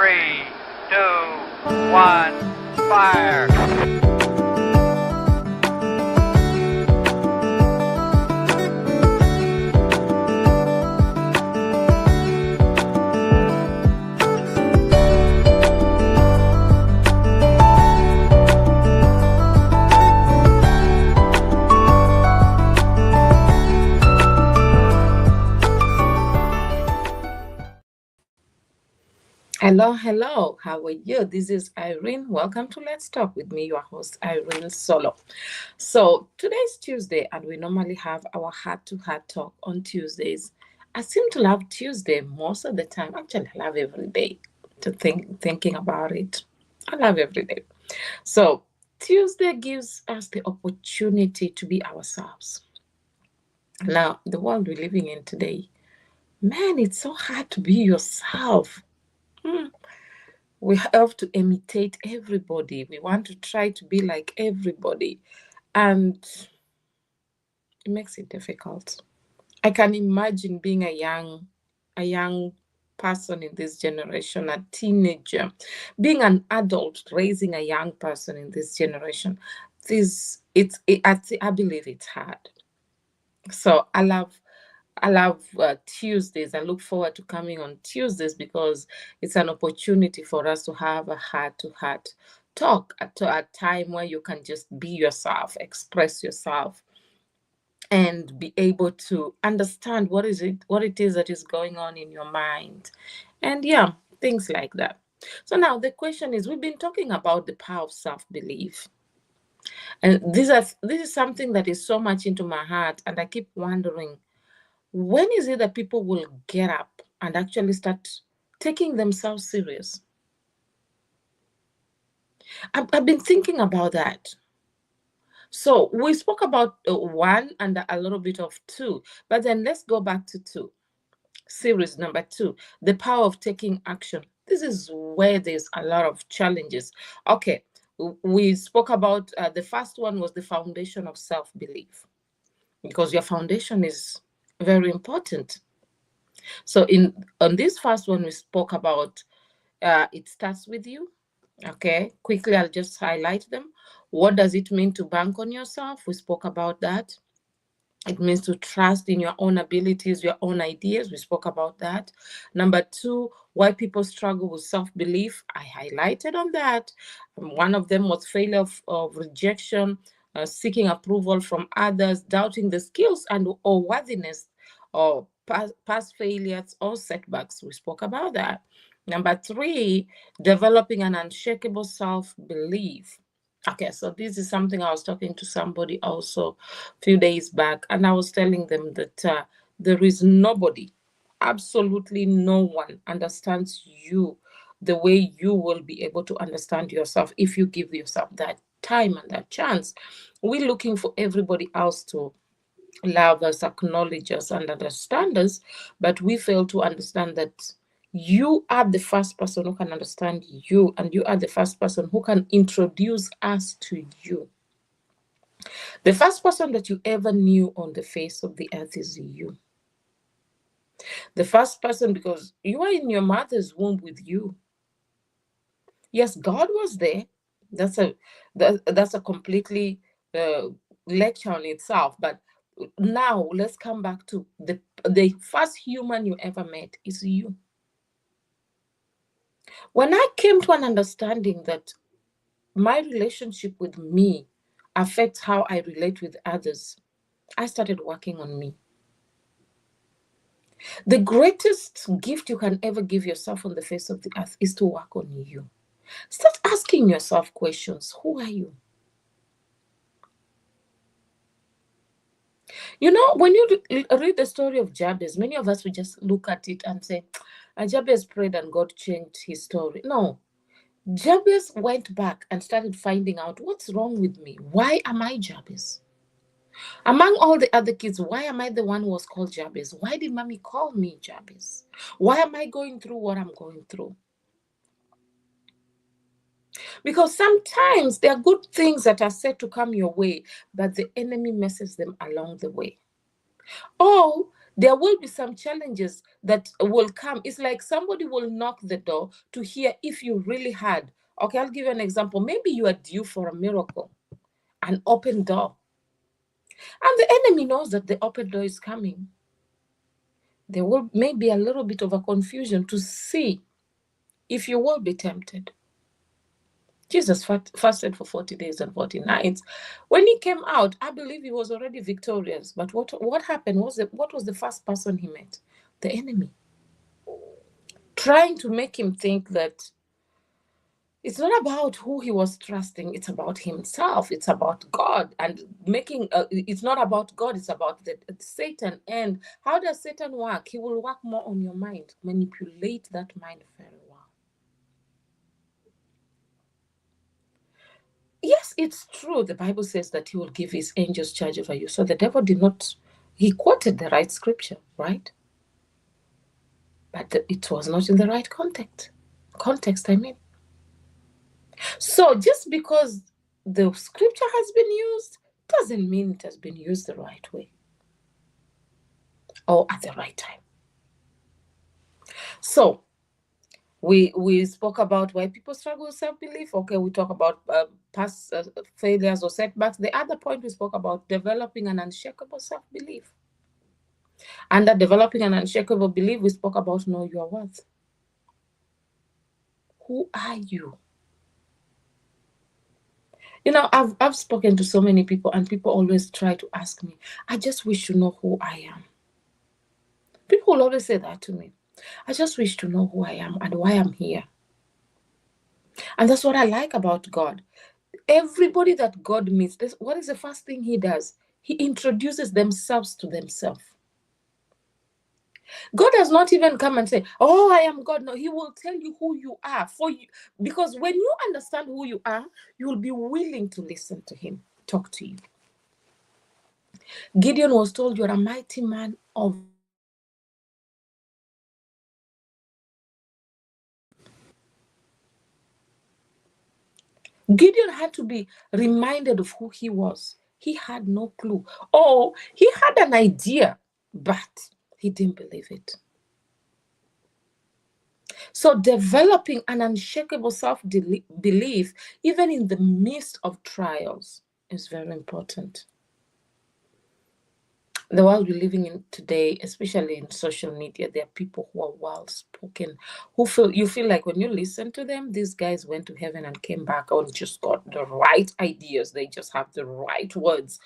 3, 2, 1, fire! Hello, how are you? This is Irene. Welcome to Let's Talk with me, your host, Irene Solo. So today's Tuesday, and we normally have our heart-to-heart talk on Tuesdays. I seem to love Tuesday most of the time. Actually, I love every day thinking about it. I love every day. So Tuesday gives us the opportunity to be ourselves. Now, the world we're living in today, man, it's so hard to be yourself. Hmm. We have to imitate everybody. We want to try to be like everybody. And it makes it difficult. I can imagine being a young person in this generation, a teenager, being an adult raising a young person in this generation. I believe it's hard. So I love Tuesdays. I look forward to coming on Tuesdays because it's an opportunity for us to have a heart-to-heart talk at a time where you can just be yourself, express yourself, and be able to understand what it is that is going on in your mind, and yeah, things like that. So now the question is, we've been talking about the power of self-belief, and this is something that is so much into my heart, and I keep wondering, when is it that people will get up and actually start taking themselves serious? I've been thinking about that. So we spoke about one and a little bit of two, but then let's go back to two. Series number 2, the power of taking action. This is where there's a lot of challenges. Okay, we spoke about the first one was the foundation of self-belief, because your foundation is very important. So on this first one, we spoke about it starts with you. Okay, quickly, I'll just highlight them. What does it mean to bank on yourself? We spoke about that. It means to trust in your own abilities, your own ideas. We spoke about that. Number 2, why people struggle with self-belief. I highlighted on that. One of them was failure of rejection, seeking approval from others, doubting the skills and or worthiness, or past failures or setbacks. We spoke about that. Number 3, developing an unshakable self-belief. Okay, so this is something I was talking to somebody also a few days back, and I was telling them that there is nobody, absolutely no one understands you the way you will be able to understand yourself if you give yourself that time and that chance. We're looking for everybody else to love us, acknowledge us, and understand us, but we fail to understand that you are the first person who can understand you, and you are the first person who can introduce us to you. The first person that you ever knew on the face of the earth is you. The first person, because you are in your mother's womb with you. Yes, God was there. That's a completely uh, lecture on itself. But now let's come back to the first human you ever met is you. When I came to an understanding that my relationship with me affects how I relate with others, I started working on me. The greatest gift you can ever give yourself on the face of the earth is to work on you. Start asking yourself questions. Who are you? You know, when you read the story of Jabez, many of us will just look at it and say, Jabez prayed and God changed his story. No, Jabez went back and started finding out, what's wrong with me? Why am I Jabez? Among all the other kids, why am I the one who was called Jabez? Why did mommy call me Jabez? Why am I going through what I'm going through? Because sometimes there are good things that are set to come your way, but the enemy messes them along the way. Or There will be some challenges that will come. It's like somebody will knock the door to hear if you really had. Okay, I'll give you an example. Maybe you are due for a miracle, an open door. And the enemy knows that the open door is coming. There will maybe a little bit of a confusion to see if you will be tempted. Jesus fasted for 40 days and 40 nights. When he came out, I believe he was already victorious. But what happened was what was the first person he met? The enemy. Trying to make him think that it's not about who he was trusting, it's about himself, it's about God, and making it's not about God, it's about Satan. And how does Satan work? He will work more on your mind, manipulate that mind very well. Yes, it's true. The Bible says that he will give his angels charge over you. So the devil did not, he quoted the right scripture, right? But it was not in the right context. So just because the scripture has been used doesn't mean it has been used the right way or at the right time. So we spoke about why people struggle with self-belief. Okay, we talk about past failures or setbacks. The other point we spoke about developing an unshakable self-belief. Under developing an unshakable belief, we spoke about know your worth. Who are you? You know, I've spoken to so many people, and people always try to ask me, I just wish to know who I am. People will always say that to me. I just wish to know who I am and why I'm here. And that's what I like about God. Everybody that God meets, what is the first thing he does? He introduces themselves to themselves. God does not even come and say, oh, I am God. No, he will tell you who you are for you. Because when you understand who you are, you will be willing to listen to him, talk to you. Gideon was told, you're a mighty man of Gideon had to be reminded of who he was. He had no clue. Or he had an idea, but he didn't believe it. So developing an unshakable self-belief, even in the midst of trials, is very important. The world we're living in today, especially in social media, there are people who are well-spoken, who you feel like when you listen to them, these guys went to heaven and came back and just got the right ideas. They just have the right words.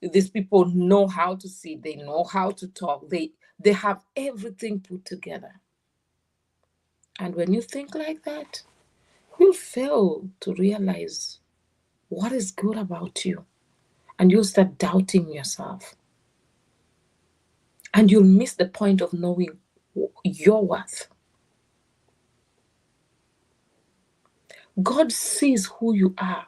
These people know how to see, they know how to talk, they have everything put together. And when you think like that, you'll fail to realize what is good about you, and you'll start doubting yourself. And you'll miss the point of knowing your worth. God sees who you are.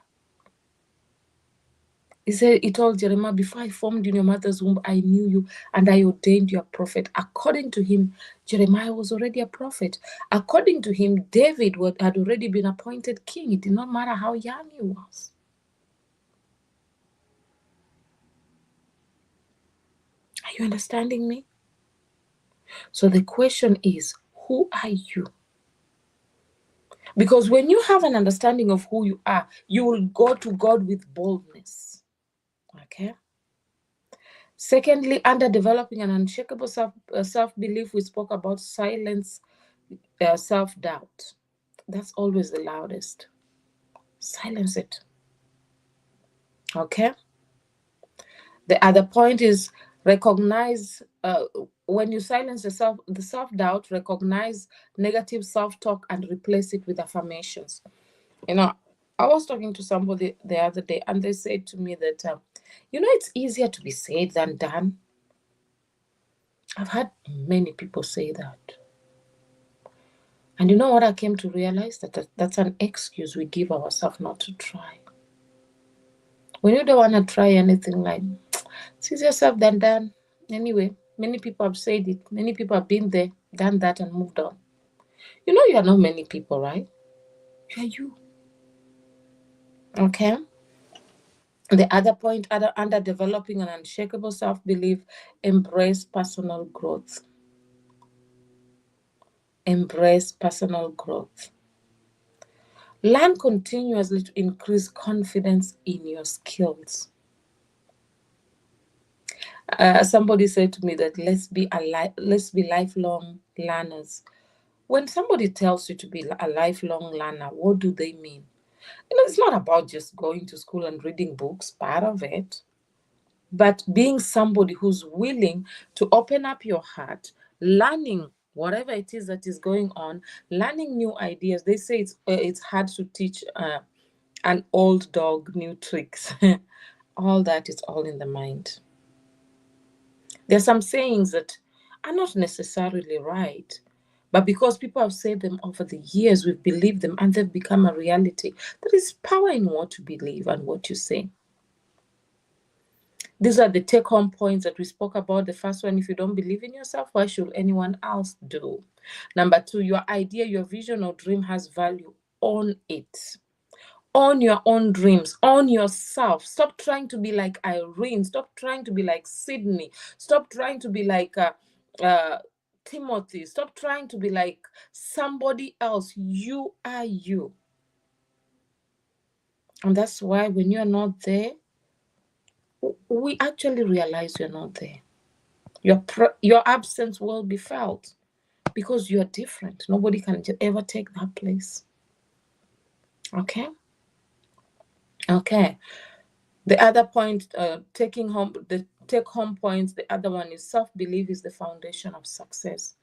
He told Jeremiah, before I formed in your mother's womb, I knew you and I ordained you a prophet. According to him, Jeremiah was already a prophet. According to him, David had already been appointed king. It did not matter how young he was. Are you understanding me? So the question is, who are you? Because when you have an understanding of who you are, you will go to God with boldness. Okay? Secondly, under developing an unshakable self-belief, we spoke about silence, self-doubt. That's always the loudest. Silence it. Okay? The other point is recognize, when you silence the self-doubt, recognize negative self-talk and replace it with affirmations. You know, I was talking to somebody the other day, and they said to me that, it's easier to be said than done. I've had many people say that. And you know what I came to realize? That's an excuse we give ourselves not to try. When you don't want to try anything, like, it's easier said than done. Anyway, many people have said it. Many people have been there, done that, and moved on. You are not many people, right? You are you. Okay? The other point, under developing an unshakable self-belief, embrace personal growth. Embrace personal growth. Learn continuously to increase confidence in your skills. Somebody said to me that let's be lifelong learners. When somebody tells you to be a lifelong learner, what do they mean? It's not about just going to school and reading books, part of it, but being somebody who's willing to open up your heart, learning whatever it is that is going on, learning new ideas. They say it's hard to teach an old dog new tricks. All that is all in the mind. There are some sayings that are not necessarily right, but because people have said them over the years, we've believed them and they've become a reality. There is power in what you believe and what you say. These are the take-home points that we spoke about. The first one, if you don't believe in yourself, why should anyone else do? Number two, your idea, your vision or dream has value. Own it. Own your own dreams. Own yourself. Stop trying to be like Irene. Stop trying to be like Sydney. Stop trying to be like Timothy. Stop trying to be like somebody else. You are you. And that's why when you're not there, we actually realize you're not there. Your absence will be felt because you're different. Nobody can ever take that place. Okay? Okay. The other point, the take-home points, the other one is self-belief is the foundation of success.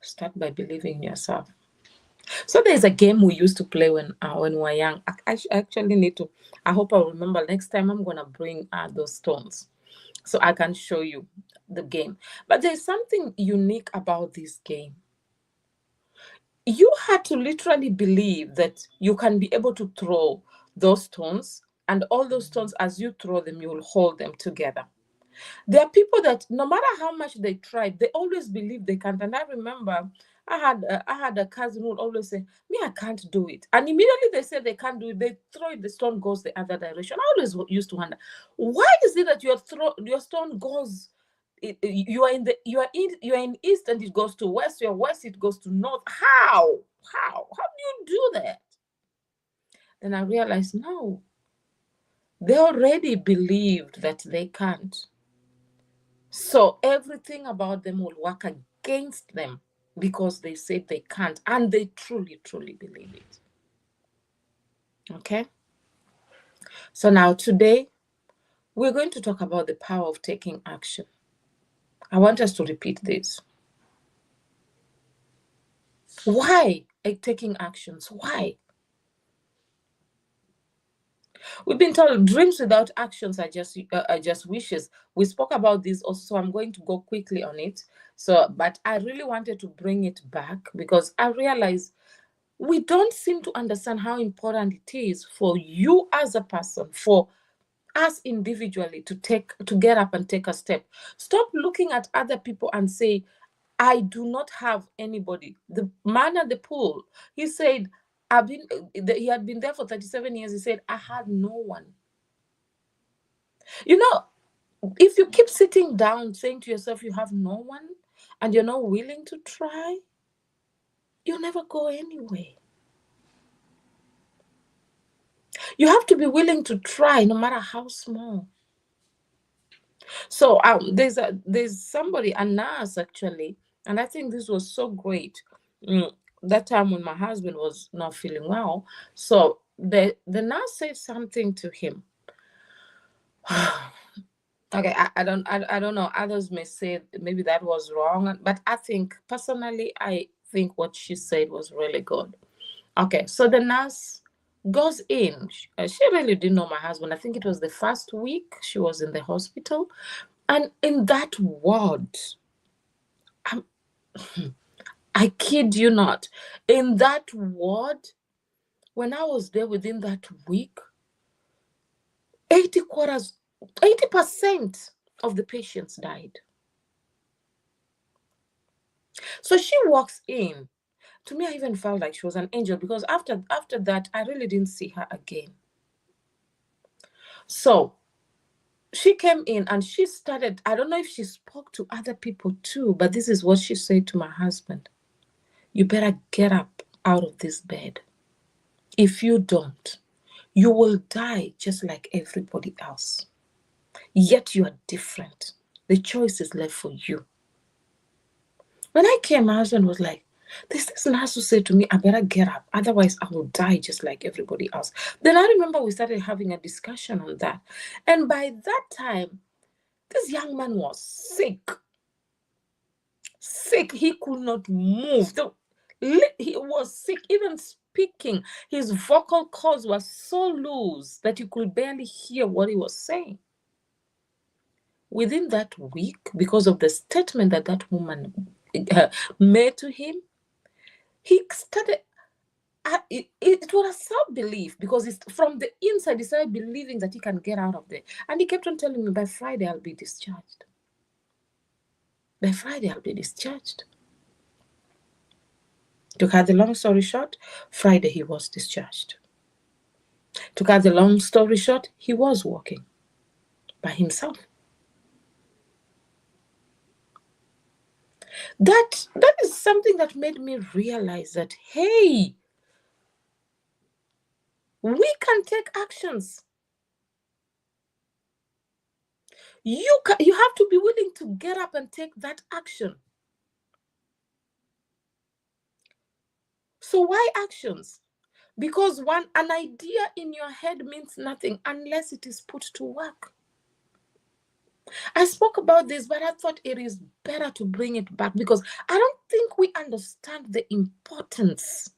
Start by believing in yourself. So there's a game we used to play when we were young. I actually need to, I hope I'll remember next time I'm going to bring those stones so I can show you the game. But there's something unique about this game. You had to literally believe that you can be able to throw those stones, and all those stones, as you throw them, you will hold them together. There are people that no matter how much they tried, they always believe they can't. And I remember I had a cousin who would always say, "Me, I can't do it." And immediately they say they can't do it, they throw it, the stone goes the other direction. I always used to wonder, why is it that your stone goes? You are in east and it goes to west. Your west it goes to north. How do you do that? Then I realized, no, they already believed that they can't. So everything about them will work against them because they said they can't, and they truly, truly believe it. Okay? So now today, we're going to talk about the power of taking action. I want us to repeat this. Why taking actions? Why? We've been told dreams without actions are just wishes. We spoke about this also, so I'm going to go quickly on it. But I really wanted to bring it back because I realized we don't seem to understand how important it is for you as a person, for us individually to get up and take a step. Stop looking at other people and say, I do not have anybody. The man at the pool, he said, he had been there for 37 years. He said, I had no one. You know, if you keep sitting down saying to yourself you have no one and you're not willing to try, you'll never go anywhere. You have to be willing to try no matter how small. So there's somebody, a nurse actually, and I think this was so great. That time when my husband was not feeling well, so the nurse said something to him. Okay, I don't know. Others may say maybe that was wrong, but I think personally, I think what she said was really good. Okay, so the nurse goes in. She really didn't know my husband. I think it was the first week she was in the hospital. And in that ward, I kid you not, in that ward, when I was there within that week, 80% of the patients died. So she walks in. To me, I even felt like she was an angel because after that, I really didn't see her again. So she came in and she started, I don't know if she spoke to other people too, but this is what she said to my husband. You better get up out of this bed. If you don't, you will die just like everybody else. Yet you are different. The choice is left for you. When I came, my husband was like, this nurse who said to me, I better get up, otherwise I will die just like everybody else. Then I remember we started having a discussion on that. And by that time, this young man was sick. Sick. He could not move. He was sick. Even speaking, his vocal cords were so loose that you could barely hear what he was saying. Within that week, because of the statement that that woman made to him, he started, it was a self-belief, because it's from the inside, he started believing that he can get out of there. And he kept on telling me, by Friday, I'll be discharged. By Friday, I'll be discharged. To cut the long story short, Friday, he was discharged. To cut the long story short, he was walking by himself. That is something that made me realize that, hey, we can take actions. You have to be willing to get up and take that action. So why actions? Because an idea in your head means nothing unless it is put to work. I spoke about this, but I thought it is better to bring it back, because I don't think we understand the importance.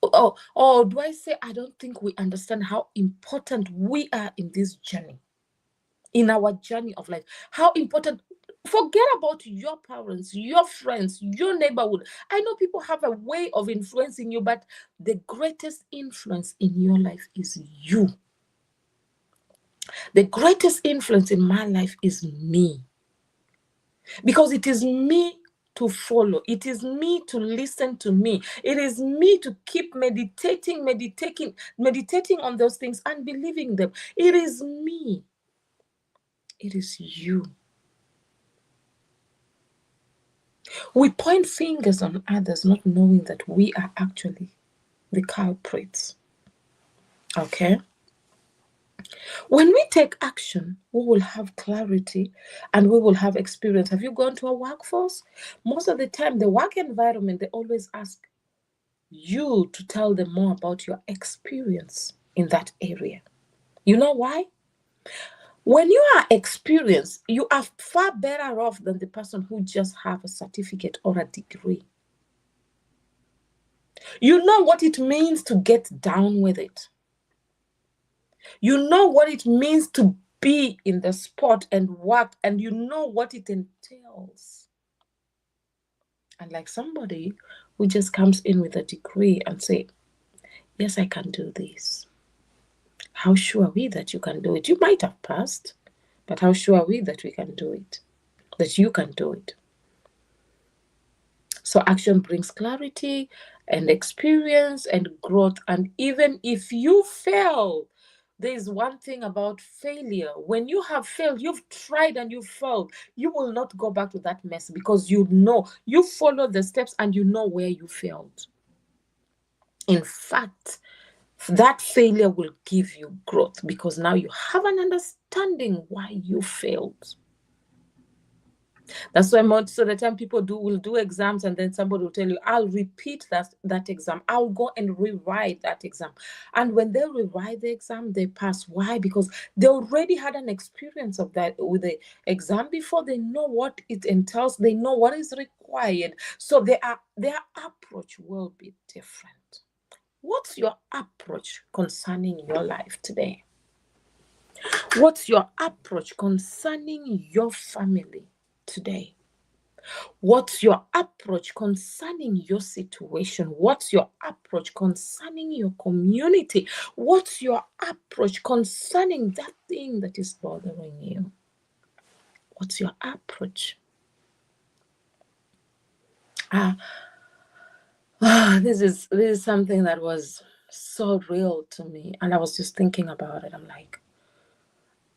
Or do I say I don't think we understand how important we are in this journey, in our journey of life? How important. Forget about your parents, your friends, your neighborhood. I know people have a way of influencing you, but the greatest influence in your life is you. The greatest influence in my life is me. Because it is me to follow. It is me to listen to me. It is me to keep meditating on those things and believing them. It is me. It is you. We point fingers on others, not knowing that we are actually the culprits. Okay? When we take action, we will have clarity and we will have experience. Have you gone to a workforce? Most of the time, the work environment, they always ask you to tell them more about your experience in that area. You know why? When you are experienced, you are far better off than the person who just have a certificate or a degree. You know what it means to get down with it. You know what it means to be in the spot and work, and you know what it entails. And like somebody who just comes in with a degree and say, yes, I can do this. How sure are we that you can do it? You might have passed, but how sure are we that we can do it? That you can do it? So action brings clarity and experience and growth. And even if you fail, there's one thing about failure. When you have failed, you've tried and you failed, you will not go back to that mess, because you know, you follow the steps and you know where you failed. In fact, that failure will give you growth, because now you have an understanding why you failed. That's why most of the time people will do exams, and then somebody will tell you, I'll repeat that exam. I'll go and rewrite that exam. And when they rewrite the exam, they pass. Why? Because they already had an experience of that with the exam before. They know what it entails. They know what is required. So their approach will be different. What's your approach concerning your life today? What's your approach concerning your family today? What's your approach concerning your situation? What's your approach concerning your community? What's your approach concerning that thing that is bothering you? What's your approach? This is something that was so real to me. And I was just thinking about it. I'm like,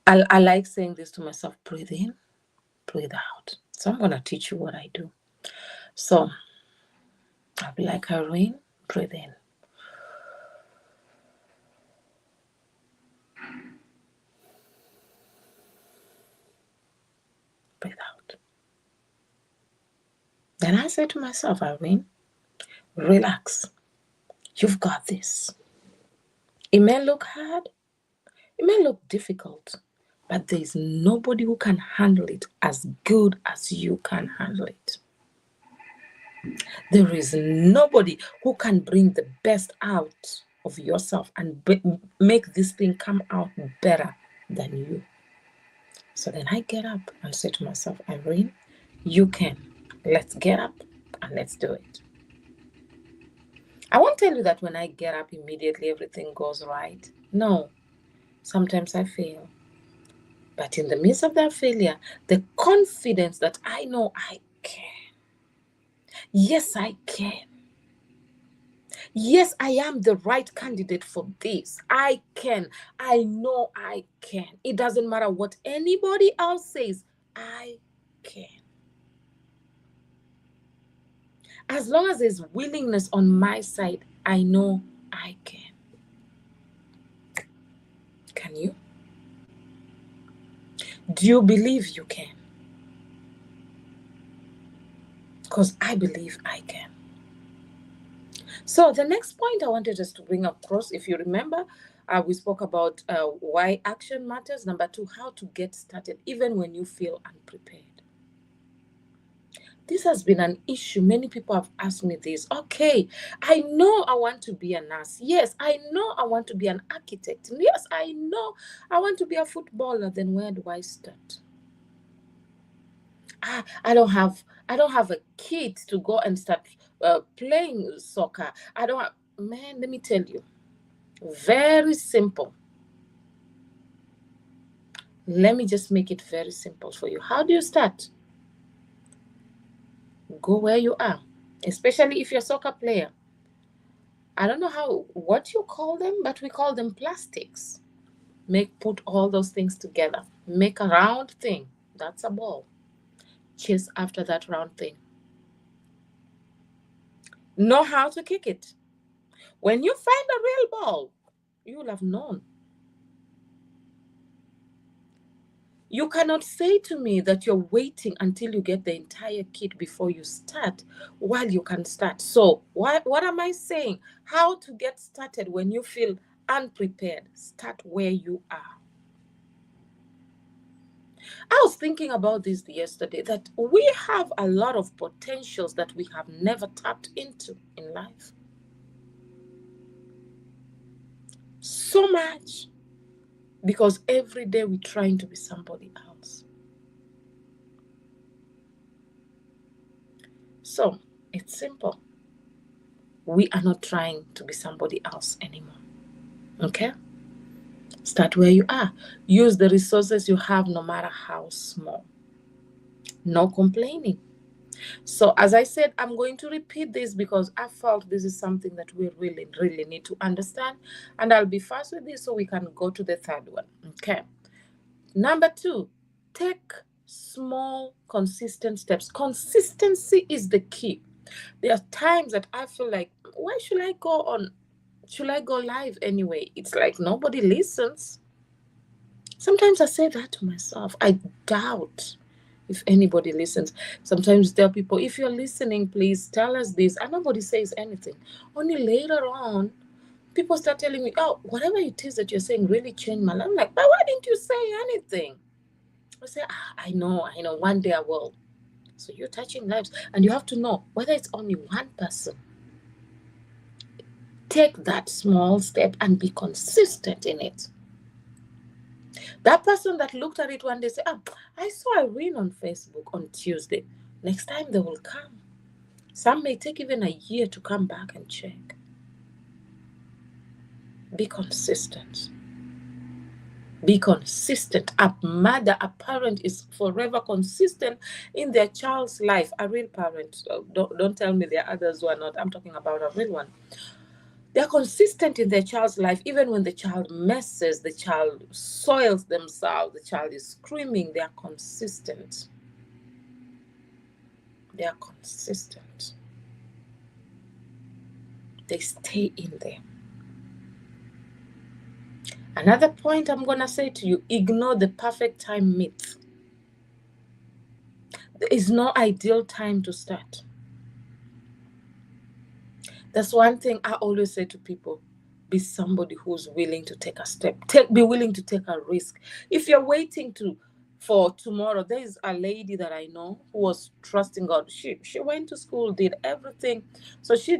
I like saying this to myself: breathe in, breathe out. So I'm going to teach you what I do. So I'll be like, Irene, breathe in. Breathe out. Then I say to myself, Irene, relax. You've got this. It may look hard, it may look difficult, but there is nobody who can handle it as good as you can handle it. There is nobody who can bring the best out of yourself and make this thing come out better than you. So then I get up and say to myself, Irene, you can. Let's get up and let's do it. I won't tell you that when I get up immediately everything goes right. No, sometimes I fail. But in the midst of that failure, the confidence that I know I can. Yes, I can. Yes, I am the right candidate for this. I can. I know I can. It doesn't matter what anybody else says. I can. As long as there's willingness on my side, I know I can. Can you? Do you believe you can? Because I believe I can. So the next point I wanted us to bring across, if you remember, we spoke about why action matters. Number 2, how to get started, even when you feel unprepared. This has been an issue. Many people have asked me this. Okay, I know I want to be a nurse. Yes, I know I want to be an architect. Yes, I know I want to be a footballer. Then where do I start? I don't have a kit to go and start playing soccer. I don't have, man, let me tell you. Very simple. Let me just make it very simple for you. How do you start? Go where you are, especially if you're a soccer player. I don't know what you call them, but we call them plastics. Put all those things together. Make a round thing. That's a ball. Chase after that round thing. Know how to kick it. When you find a real ball, you will have known. You cannot say to me that you're waiting until you get the entire kit before you start, while you can start. So what am I saying? How to get started when you feel unprepared? Start where you are. I was thinking about this yesterday, that we have a lot of potentials that we have never tapped into in life. So much. Because every day we're trying to be somebody else. So it's simple. We are not trying to be somebody else anymore. Okay? Start where you are. Use the resources you have, no matter how small. No complaining. So as I said, I'm going to repeat this because I felt this is something that we really, really need to understand. And I'll be fast with this so we can go to the third one. Okay. Number 2, take small, consistent steps. Consistency is the key. There are times that I feel like, why should I go on? Should I go live anyway? It's like nobody listens. Sometimes I say that to myself. I doubt if anybody listens. Sometimes tell people, if you're listening, please tell us this. And nobody says anything. Only later on, people start telling me, oh, whatever it is that you're saying really changed my life. I'm like, but why didn't you say anything? I say, I know, one day I will. So you're touching lives. And you have to know, whether it's only one person, take that small step and be consistent in it. That person that looked at it one day said, I saw Irene on Facebook on Tuesday. Next time they will come. Some may take even a year to come back and check. Be consistent. Be consistent. A mother, a parent is forever consistent in their child's life. A real parent. Don't tell me there are others who are not. I'm talking about a real one. They're consistent in their child's life. Even when the child messes, the child soils themselves, the child is screaming, they are consistent. They are consistent. They stay in there. Another point I'm going to say to you, ignore the perfect time myth. There is no ideal time to start. That's one thing I always say to people. Be somebody who's willing to take a step. Be willing to take a risk. If you're waiting for tomorrow, there is a lady that I know who was trusting God. She went to school, did everything. So she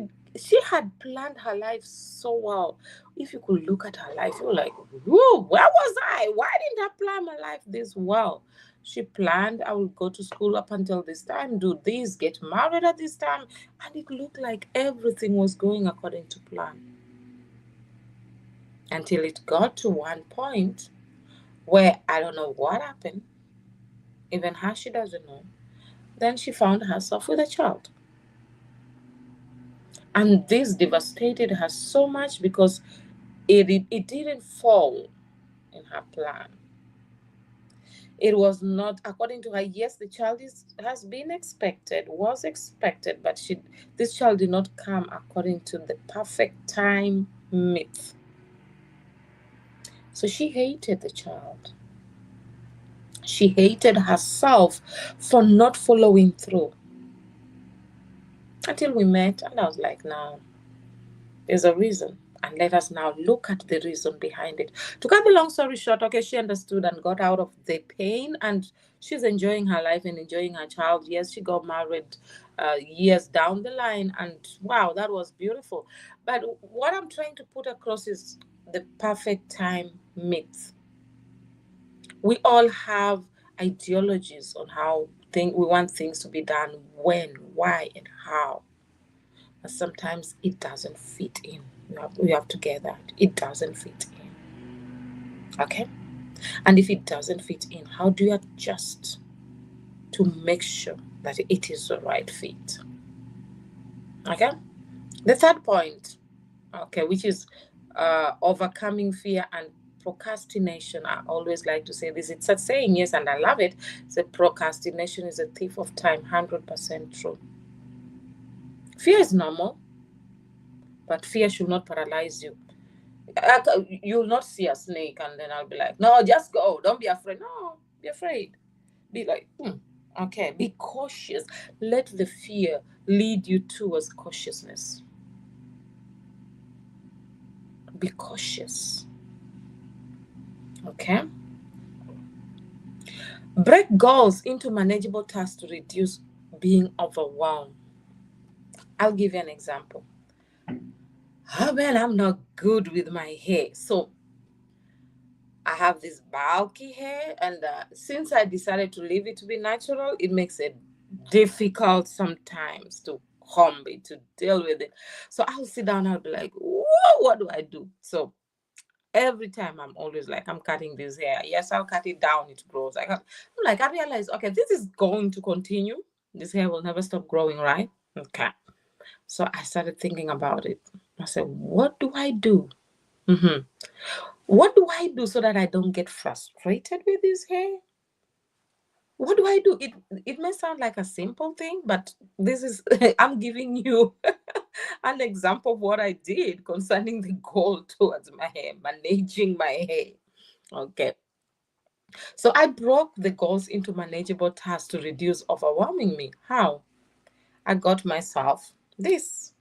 had planned her life so well. If you could look at her life, you're like, whoa, where was I? Why didn't I plan my life this well? She planned, I will go to school up until this time, do this, get married at this time. And it looked like everything was going according to plan. Until it got to one point where I don't know what happened. Even her, she doesn't know. Then she found herself with a child. And this devastated her so much because it didn't fall in her plan. It was not according to her. Yes, the child was expected, but this child did not come according to the perfect time myth. So she hated the child. She hated herself for not following through. Until we met, and I was like, no, there's a reason. And let us now look at the reason behind it. To cut the long story short, okay, she understood and got out of the pain, and she's enjoying her life and enjoying her child. Yes, she got married years down the line, and wow, that was beautiful. But what I'm trying to put across is the perfect time myth. We all have ideologies on how we want things to be done, when, why, and how. But sometimes it doesn't fit in. We have to get that. It doesn't fit in. Okay? And if it doesn't fit in, how do you adjust to make sure that it is the right fit? Okay? The third point, okay, which is overcoming fear and procrastination. I always like to say this. It's a saying, yes, and I love it. It's procrastination is a thief of time, 100% true. Fear is normal, but fear should not paralyze you. You'll not see a snake and then I'll be like, no, just go. Don't be afraid. No, be afraid. Be like, okay, be cautious. Let the fear lead you towards cautiousness. Be cautious. Okay? Break goals into manageable tasks to reduce being overwhelmed. I'll give you an example. Oh man, I'm not good with my hair. So I have this bulky hair, and since I decided to leave it to be natural, it makes it difficult sometimes to comb it, to deal with it. So I'll sit down, I'll be like, whoa, what do I do? So every time I'm always like, I'm cutting this hair. Yes, I'll cut it down, it grows. I realize, okay, this is going to continue. This hair will never stop growing, right? Okay. So I started thinking about it. I said, what do I do? What do I do so that I don't get frustrated with this hair? What do I do? It may sound like a simple thing, but this is I'm giving you an example of what I did concerning the goal towards my hair, managing my hair. Okay. So I broke the goals into manageable tasks to reduce overwhelming me. How? I got myself this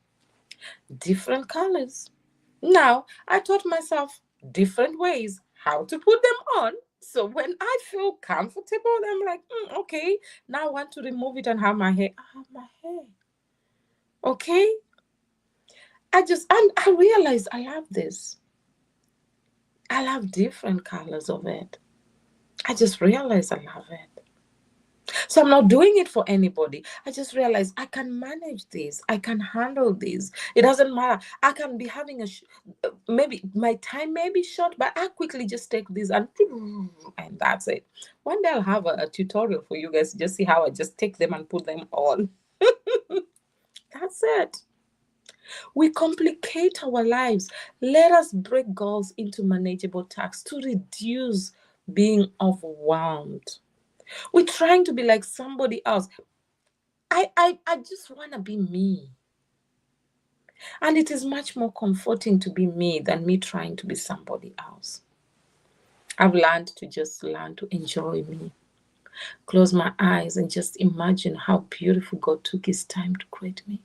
different colors. Now I taught myself different ways how to put them on. So when I feel comfortable, I'm like, okay, now I want to remove it and have my hair. I have my hair. Okay. I realized I love this. I love different colors of it. I just realized I love it. So I'm not doing it for anybody. I just realized I can manage this. I can handle this. It doesn't matter. I can be having maybe my time may be short, but I quickly just take this and that's it. One day I'll have a tutorial for you guys. Just see how I just take them and put them on. That's it. We complicate our lives. Let us break goals into manageable tasks to reduce being overwhelmed. We're trying to be like somebody else. I just want to be me. And it is much more comforting to be me than me trying to be somebody else. I've learned to just learn to enjoy me. Close my eyes and just imagine how beautiful God took his time to create me.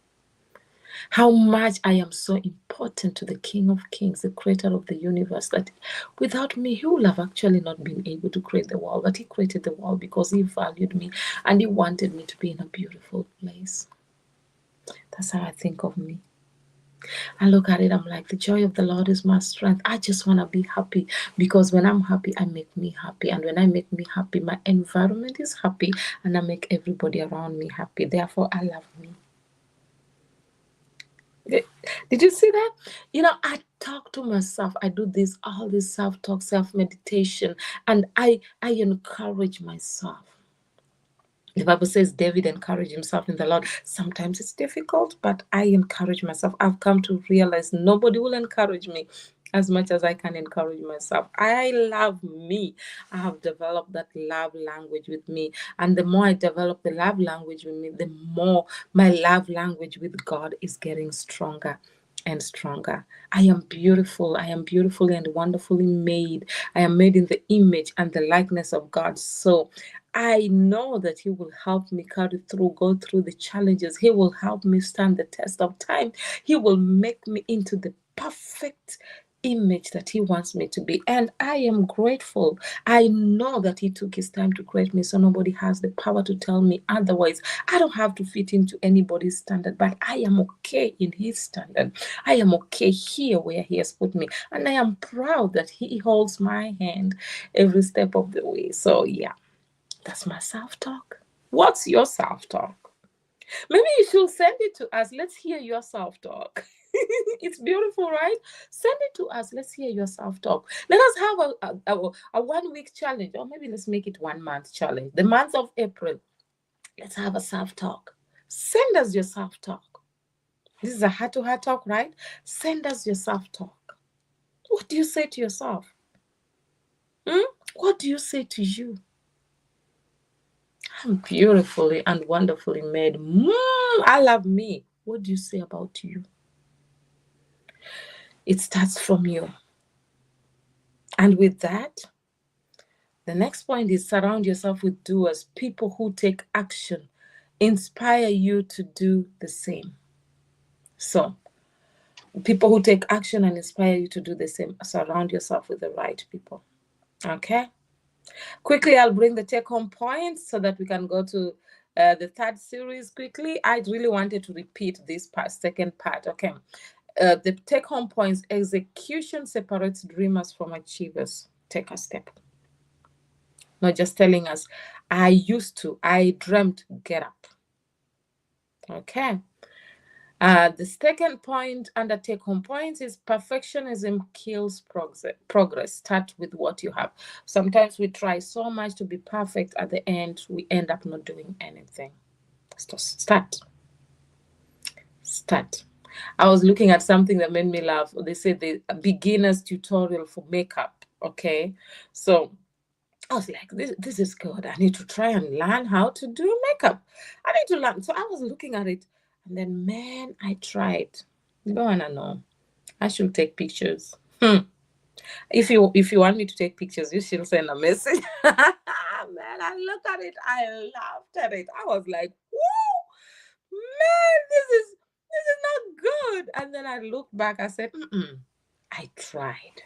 How much I am so important to the King of Kings, the creator of the universe, that without me, he would have actually not been able to create the world. But he created the world because he valued me and he wanted me to be in a beautiful place. That's how I think of me. I look at it, I'm like, the joy of the Lord is my strength. I just want to be happy because when I'm happy, I make me happy. And when I make me happy, my environment is happy and I make everybody around me happy. Therefore, I love me. Did you see that? I talk to myself. I do all this self-talk, self-meditation, and I encourage myself. The Bible says David encouraged himself in the Lord. Sometimes it's difficult, but I encourage myself. I've come to realize nobody will encourage me as much as I can encourage myself. I love me. I have developed that love language with me. And the more I develop the love language with me, the more my love language with God is getting stronger and stronger. I am beautiful. I am beautifully and wonderfully made. I am made in the image and the likeness of God. So I know that he will help me carry through, go through the challenges. He will help me stand the test of time. He will make me into the perfect image that he wants me to be. And I am grateful. I know that he took his time to create me, so nobody has the power to tell me otherwise. I don't have to fit into anybody's standard, but I am okay in his standard. I am okay here where he has put me. And I am proud that he holds my hand every step of the way. So yeah, that's my self-talk. What's your self-talk? Maybe you should send it to us. Let's hear your self-talk. It's beautiful, right? Send it to us. Let's hear your self-talk. Let us have a 1 week challenge, or maybe let's make it 1 month challenge. The month of April, let's have a self-talk. Send us your self-talk. This is a heart-to-heart talk, right? Send us your self-talk. What do you say to yourself? What do you say to you? I'm beautifully and wonderfully made. I love me. What do you say about you? It starts from you. And with that, the next point is surround yourself with doers, people who take action, inspire you to do the same. So, people who take action and inspire you to do the same, surround yourself with the right people. Okay? Quickly, I'll bring the take-home points so that we can go to the third series quickly. I really wanted to repeat this second part. Okay. The take-home points: execution separates dreamers from achievers. Take a step. Not just telling us, I dreamt, get up. Okay. The second point under take-home points is perfectionism kills progress. Start with what you have. Sometimes we try so much to be perfect. At the end, we end up not doing anything. Start. I was looking at something that made me laugh. They said the beginner's tutorial for makeup. Okay. So I was like, this is good. I need to try and learn how to do makeup. I need to learn. So I was looking at it, and then, man, I tried. You don't want to know. I should take pictures. If you want me to take pictures, you should send a message. Man, I looked at it. I laughed at it. I was like, whoa, man, this is not good. And then I looked back. I said, I tried.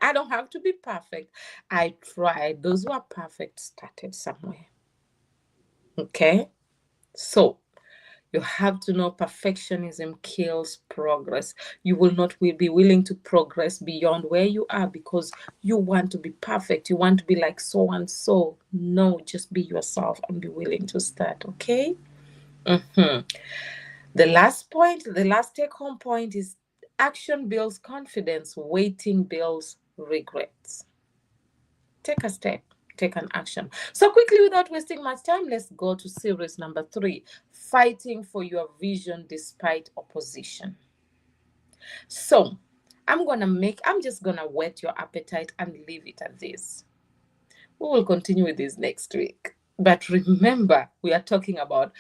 I don't have to be perfect. I tried. Those who are perfect started somewhere. Okay? So you have to know perfectionism kills progress. You will not be willing to progress beyond where you are because you want to be perfect. You want to be like so and so. No, just be yourself and be willing to start. Okay? The last point, the last take-home point is action builds confidence, waiting builds regrets. Take a step. take an action. So quickly, without wasting much time, let's go to series number 3, fighting for your vision despite opposition. So I'm just gonna whet your appetite and leave it at this. We will continue with this next week. But remember, we are talking about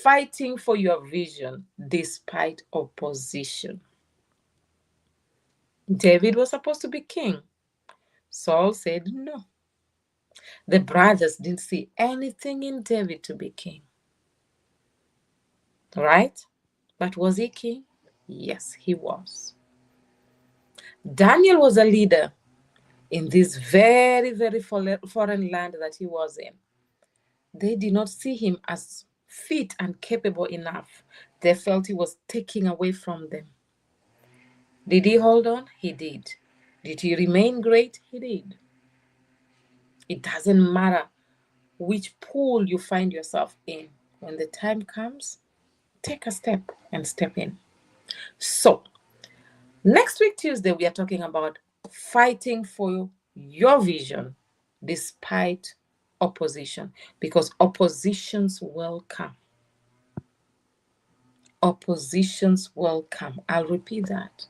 fighting for your vision despite opposition. David was supposed to be king. Saul said no. The brothers didn't see anything in David to be king. Right? But was he king? Yes, he was. Daniel was a leader in this very, very foreign land that he was in. They did not see him as fit and capable enough. They felt he was taking away from them. Did he hold on? He did. Did he remain great? He did. It doesn't matter which pool you find yourself in. When the time comes, take a step and step in. So, next week, Tuesday, we are talking about fighting for your vision despite opposition, because oppositions will come. Oppositions will come. I'll repeat that.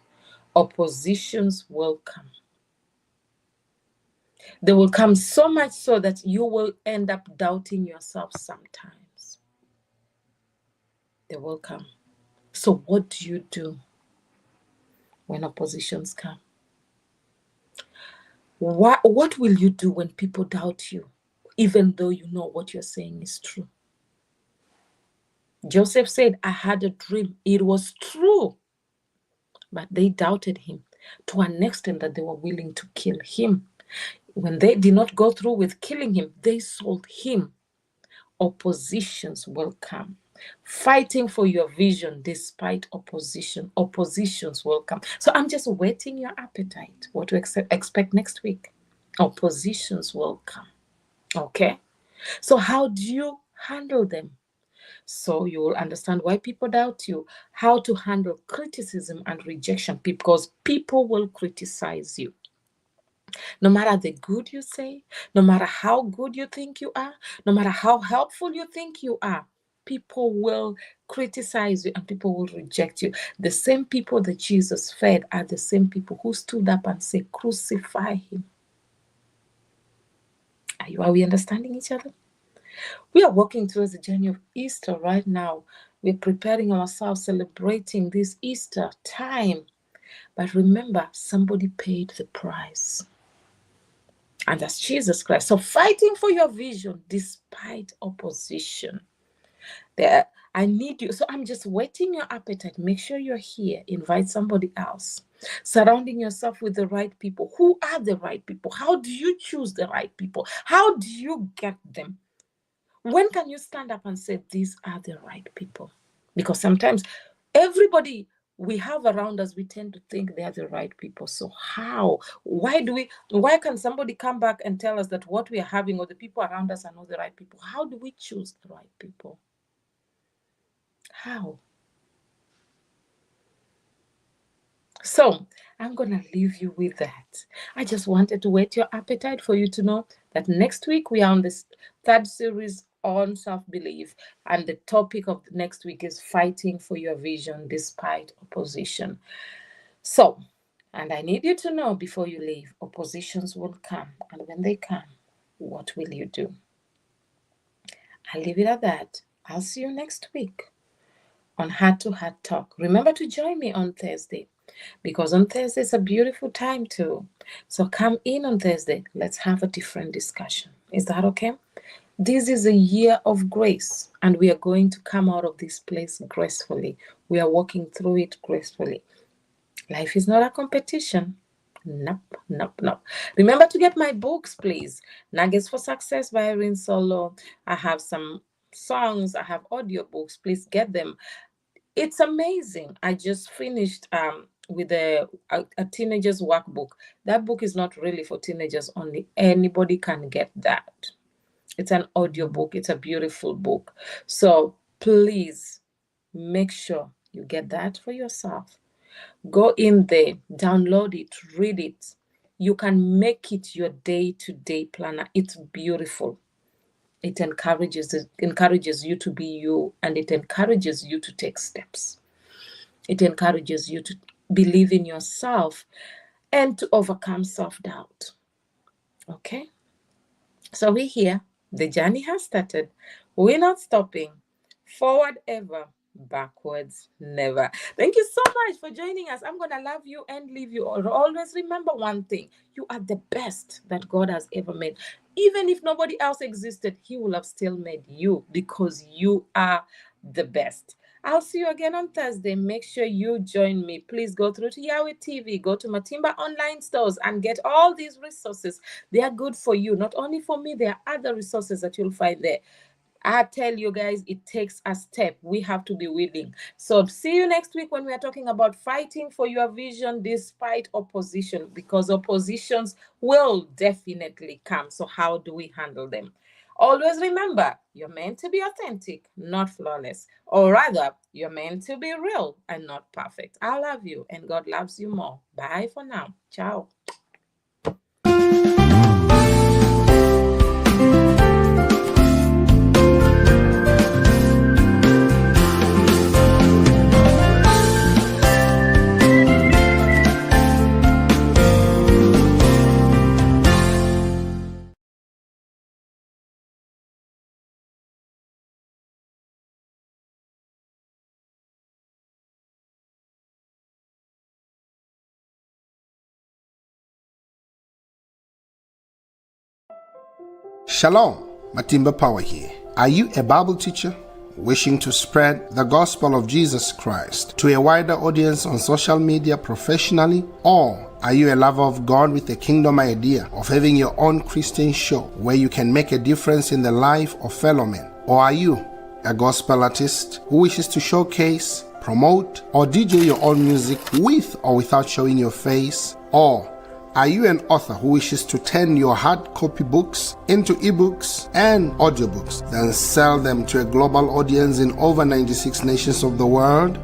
Oppositions will come. They will come so much so that you will end up doubting yourself sometimes. They will come. So what do you do when oppositions come? What will you do when people doubt you, even though you know what you're saying is true? Joseph said, I had a dream. It was true. But they doubted him to an extent that they were willing to kill him. When they did not go through with killing him, they sold him. Oppositions will come. Fighting for your vision despite opposition. Oppositions will come. So I'm just whetting your appetite. What to expect next week. Oppositions will come. Okay? So how do you handle them? So you will understand why people doubt you, how to handle criticism and rejection, because people will criticize you. No matter the good you say, no matter how good you think you are, no matter how helpful you think you are, people will criticize you and people will reject you. The same people that Jesus fed are the same people who stood up and said, crucify him. Are we understanding each other? We are walking towards the journey of Easter right now. We're preparing ourselves, celebrating this Easter time. But remember, somebody paid the price. And that's Jesus Christ. So fighting for your vision despite opposition. I need you. So I'm just whetting your appetite. Make sure you're here. Invite somebody else. Surrounding yourself with the right people. Who are the right people? How do you choose the right people? How do you get them? When can you stand up and say, these are the right people? Because sometimes everybody we have around us, we tend to think they are the right people. So how? Why can somebody come back and tell us that what we are having or the people around us are not the right people? How do we choose the right people? How? So I'm going to leave you with that. I just wanted to whet your appetite for you to know that next week we are on this third series on self-belief, and the topic of next week is fighting for your vision despite opposition. So, and I need you to know before you leave, oppositions will come, and when they come, what will you do? I'll leave it at that. I'll see you next week on Heart to Heart Talk. Remember to join me on Thursday, because on Thursday is a beautiful time too. So come in on Thursday. Let's have a different discussion. Is that okay? This is a year of grace, and we are going to come out of this place gracefully. We are walking through it gracefully. Life is not a competition. Nope, nope, nope. Remember to get my books, please. Nuggets for Success by Irene Solo. I have some songs. I have audiobooks. Please get them. It's amazing. I just finished with a teenager's workbook. That book is not really for teenagers only. Anybody can get that. It's an audiobook. It's a beautiful book. So please make sure you get that for yourself. Go in there, download it, read it. You can make it your day-to-day planner. It's beautiful. It encourages you to be you, and it encourages you to take steps. It encourages you to believe in yourself and to overcome self-doubt. Okay? So we're here. The journey has started. We're not stopping. Forward ever, backwards never. Thank you so much for joining us. I'm going to love you and leave you. Always remember one thing. You are the best that God has ever made. Even if nobody else existed, he will have still made you, because you are the best. I'll see you again on Thursday. Make sure you join me. Please go through to Yahweh TV, go to Matimba online stores and get all these resources. They are good for you. Not only for me, there are other resources that you'll find there. I tell you guys, it takes a step. We have to be willing. So see you next week when we are talking about fighting for your vision despite opposition, because oppositions will definitely come. So how do we handle them? Always remember, you're meant to be authentic, not flawless. Or rather, you're meant to be real and not perfect. I love you and God loves you more. Bye for now. Ciao. Shalom, Matimba Power here. Are you a Bible teacher wishing to spread the gospel of Jesus Christ to a wider audience on social media professionally? Or are you a lover of God with a kingdom idea of having your own Christian show where you can make a difference in the life of fellow men? Or are you a gospel artist who wishes to showcase, promote, or DJ your own music with or without showing your face? Or are you an author who wishes to turn your hard copy books into ebooks and audiobooks, then sell them to a global audience in over 96 nations of the world?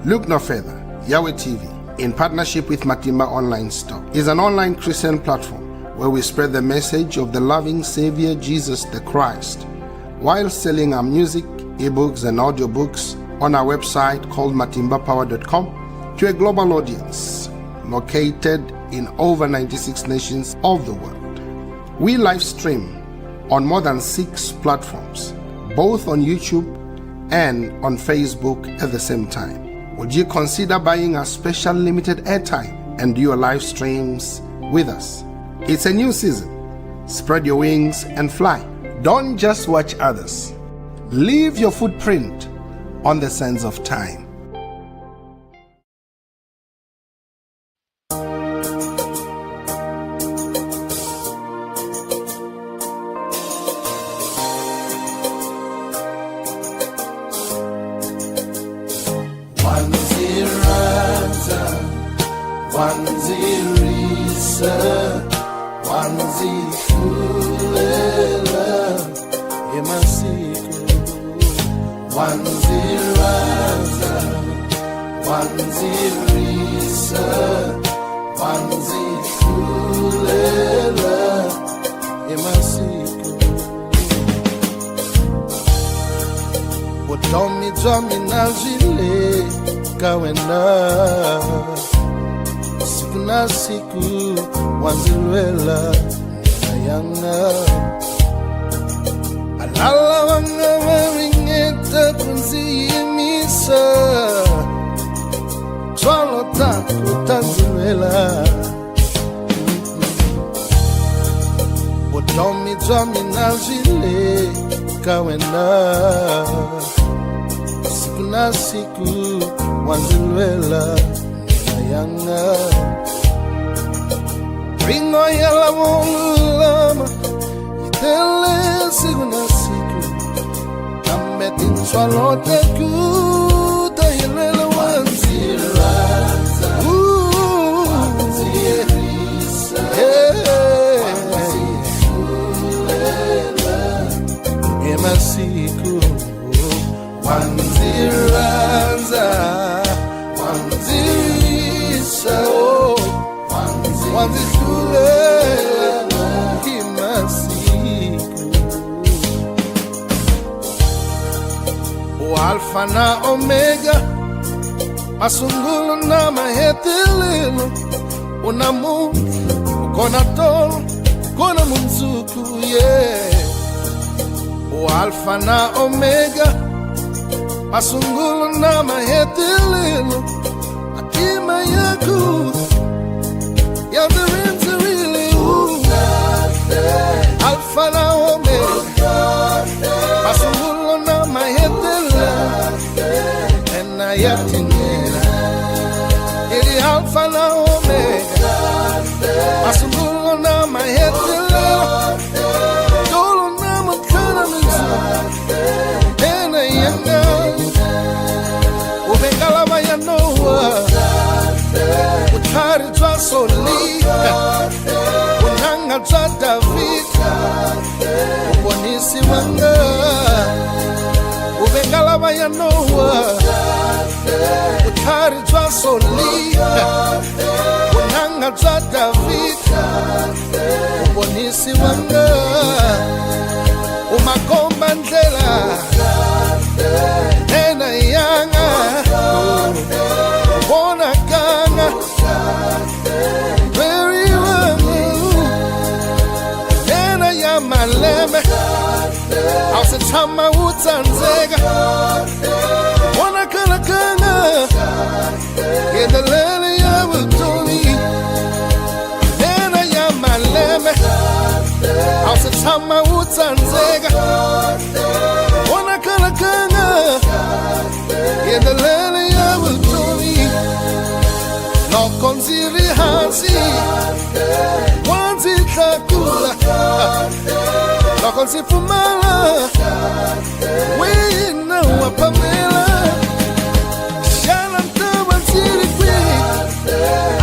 Look no further. Yahweh TV, in partnership with Matimba Online Store, is an online Christian platform where we spread the message of the loving Savior Jesus the Christ, while selling our music, ebooks, and audiobooks on our website called matimbapower.com to a global audience located in over 96 nations of the world. We live stream on more than 6 platforms, both on YouTube and on Facebook at the same time. Would you consider buying a special limited airtime and do your live streams with us? It's a new season. Spread your wings and fly. Don't just watch others. Leave your footprint on the sands of time. Siku wanziruela yanga alala wanga waringeta kunziyimisa twalo taku tanziruela botomi twami nazile kawena siku wanziruela yanga Ringo yala wolama Itele siku na siku Kametin swalote kuta Yelele wanziraza Wanzirisa Ema siku Wanziraza Wanzirisa Wanzirisa Alpha na Omega, masungulu na mahetelelo, unamu, ukona tolo, ukona mumzuku, yeah. O Alpha na Omega, masungulu na mahetelelo, akima yaku, ya the rings are really Alpha na Omega, masungulu na mahetelelo, and I yatinela, ili Alpha na Omega, masungulu na mahetelelo, dolo na makana mizu, and I yanga, ubengala vaya Noah, utari twa Soli, unanga twa David, ubonisi wanga, ubengala vaya Noah, utari twa Soli, unanga twa David, ubonisi wanga, umakomba ndlela, ena yanga, ubona kanga, very well, ena ya maleme, ausitama utanzega, ubona kala kanga, yendelele ya utoni, ena ya maleme, ausitama utanzega, ubona kala kanga, yendelele ya utoni, nokonziri hansi, wanzi takula, nokonzi fumala, wina wapamela, shalanta wanziri kwi,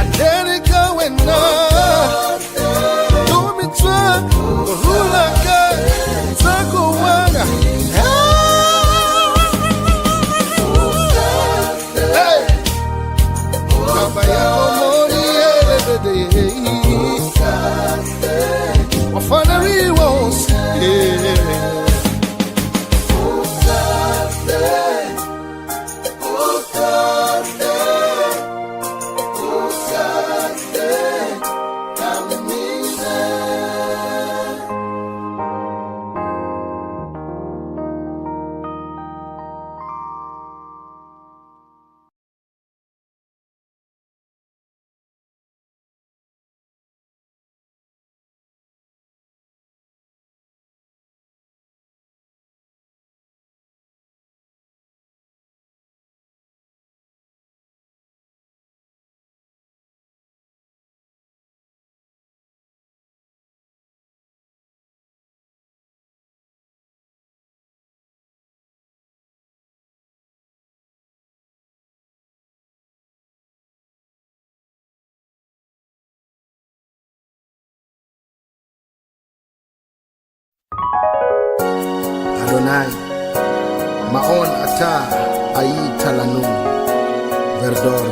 aderika wena, tumitwa, hulaka, zako wanga, Wafanari wons, yeah. Adonai, maon ata ayi talanu, verdor,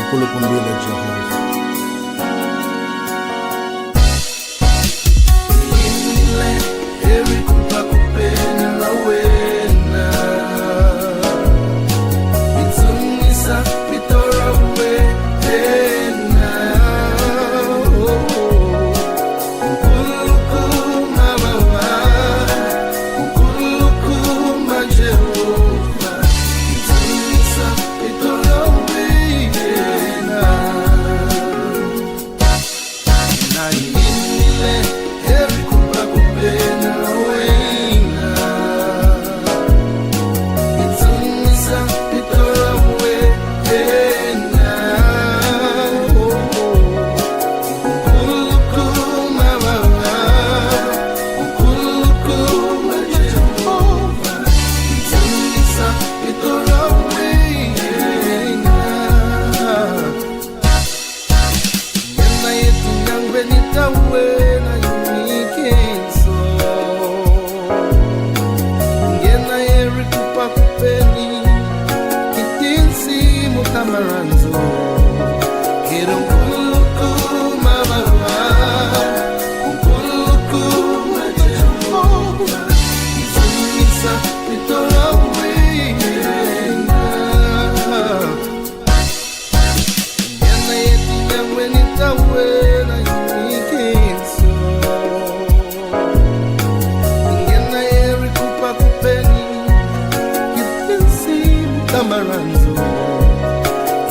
ikulukumbile Jehova.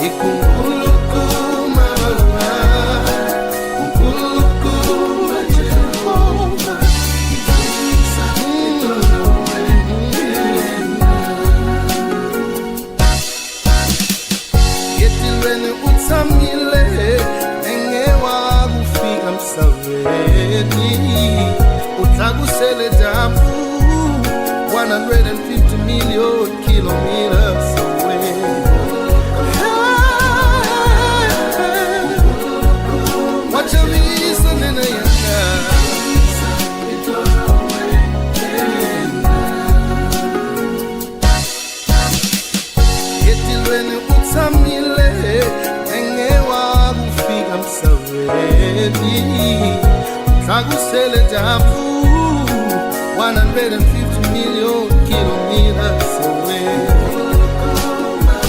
Ikunkulukuma baba, ukulukuma Jehova. Yetilweni utsamile, engewa kufika msaveni, utlakusele jabu 150 million kilometers away. Wacha visa nena yanga, yetilweni utsamile, engewa kufika msaveni, utlakusele jabu 150 million kilometers away.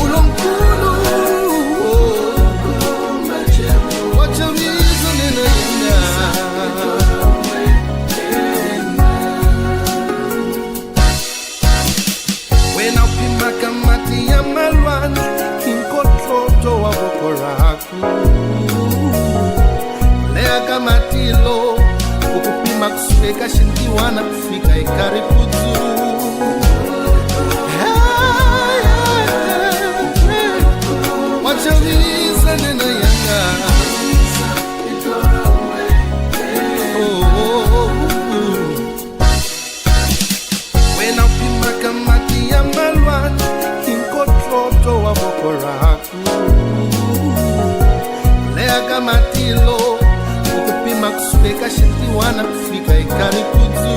Ulonkulu, watch a reason in the when I pima kamati ya malwan, kinkotroto wa bokoraku. Lea kamati lo, ukupima kusweka shindiwana kufika ikaripuzu. Wacha visa nena yanga, when upima kamati ya malwan, kinkotroto wa bokoraku. Lea kamati lo, ukupima kusweka shindiwana kufika ikaripuzu.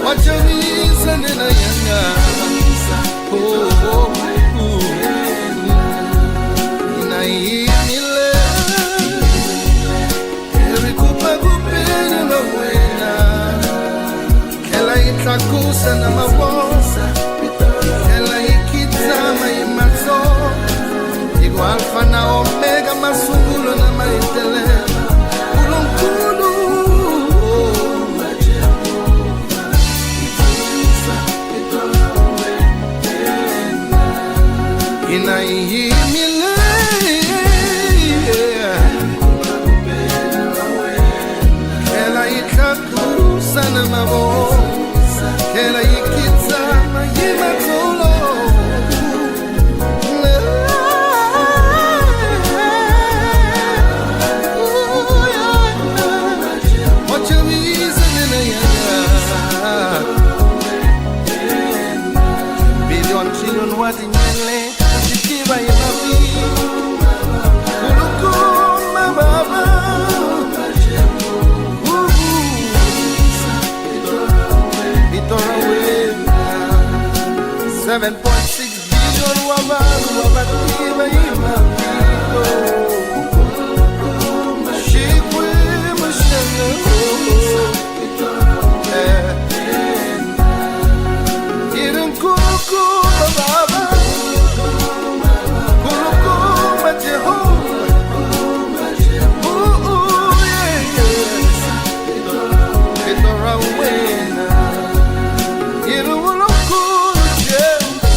Wacha visa nena yanga, inaimile erikupa kupena na wena, kela itlakusa na mabonsa, kela ikitama imazo, igo alfa na omega masungulo na maitele. Ulonkulu, inaihimile, kela itlakusa na mabonsa, kela ikitama imazo. Wati nyele, asikiva ya mavi, ulukuma baba, itora wema, 7.6 billion wabalu, wabativa ya mavi, shikwe mashana, irin kuku baba, kulukuma Jehova. Itora wena, iru ulukulu Jehova.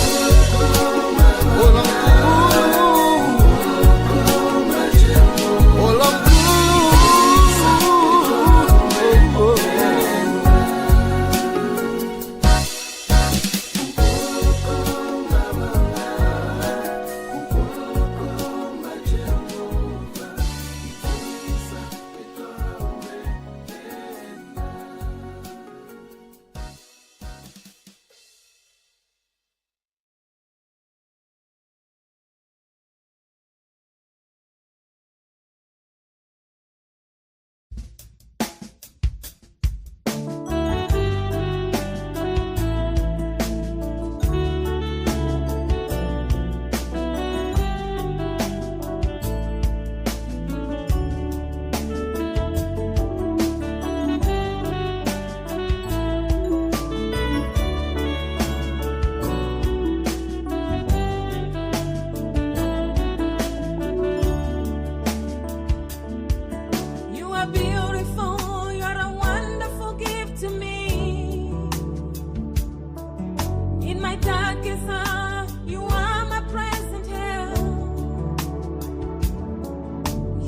In my darkest hour, you are my present help.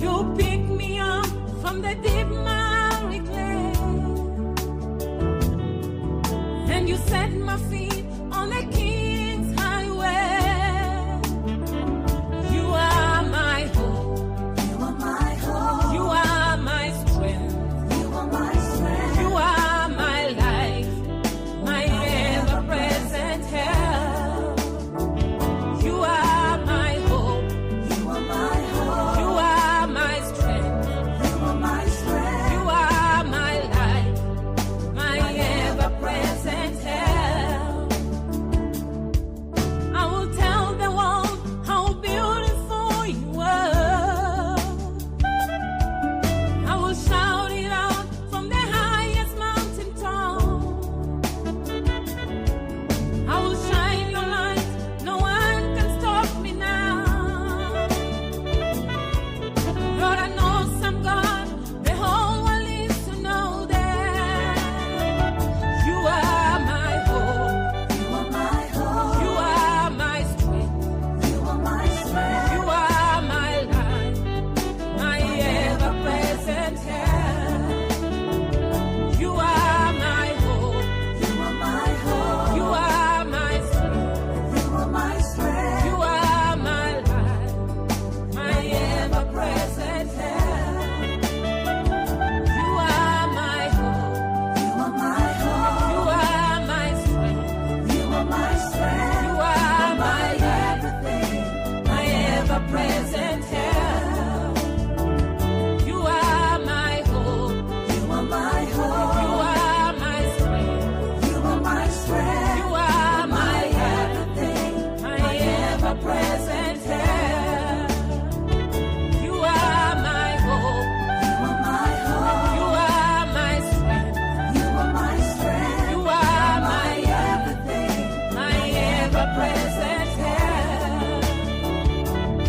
You pick me up from the deep miry clay, and you set my feet on the King's highway. You are my hope. You are my hope. You are my strength. You are my strength. You are my life, my ever-present help. You are my hope. You are my hope. You are my strength. You are my strength. You are my life, my ever-present help. I will tell the world how beautiful you are. I will shout it out from the highest mountain top. I will shine your light, no one can stop me now. You're an awesome God, the whole world needs to know that. You are my hope. You are my hope. You are my strength. You are my strength. You are my life, my ever-present help. You are my hope. You are my hope. You are my strength. You are my strength. You are my life, my ever-present help. You are my hope. You are my hope. You are my strength. You are my strength. You are my everything, my ever-present help. You are my hope. You are my hope. You are my strength. You are my strength. You are my everything, my ever-present help. You are my hope. You are my hope. You are my strength. You are my strength. You are my everything, my ever-present help.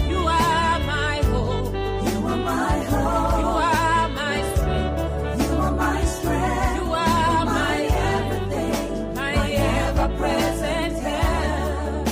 You are my hope. You are my hope. You are my strength. You are my strength. You are my everything, my ever-present help.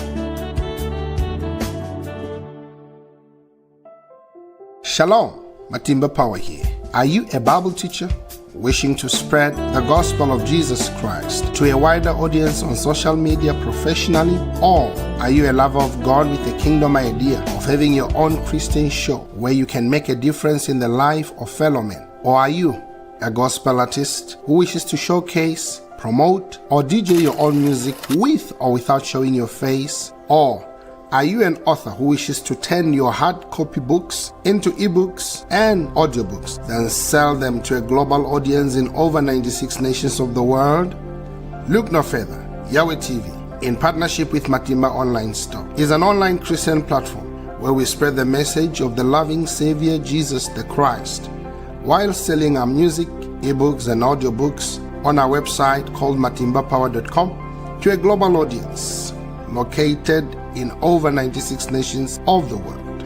Shalom, Matimba Power here. Are you a Bible teacher wishing to spread the gospel of Jesus Christ to a wider audience on social media professionally? Or are you a lover of God with a kingdom idea of having your own Christian show where you can make a difference in the life of fellow men? Or are you a gospel artist who wishes to showcase, promote, or DJ your own music with or without showing your face? Or are you an author who wishes to turn your hard copy books into ebooks and audiobooks, then sell them to a global audience in over 96 nations of the world? Look no further. Yahweh TV, in partnership with Matimba Online Store, is an online Christian platform where we spread the message of the loving Savior Jesus the Christ while selling our music, ebooks, and audiobooks on our website called matimbapower.com to a global audience located in over 96 nations of the world.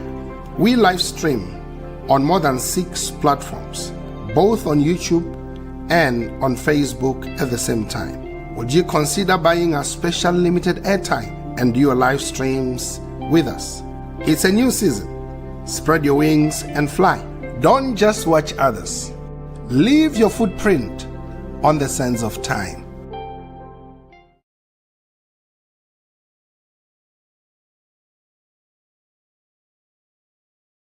We live stream on more than 6 platforms, both on YouTube and on Facebook at the same time. Would you consider buying a special limited airtime and do your live streams with us? It's a new season. Spread your wings and fly. Don't just watch others. Leave your footprint on the sands of time.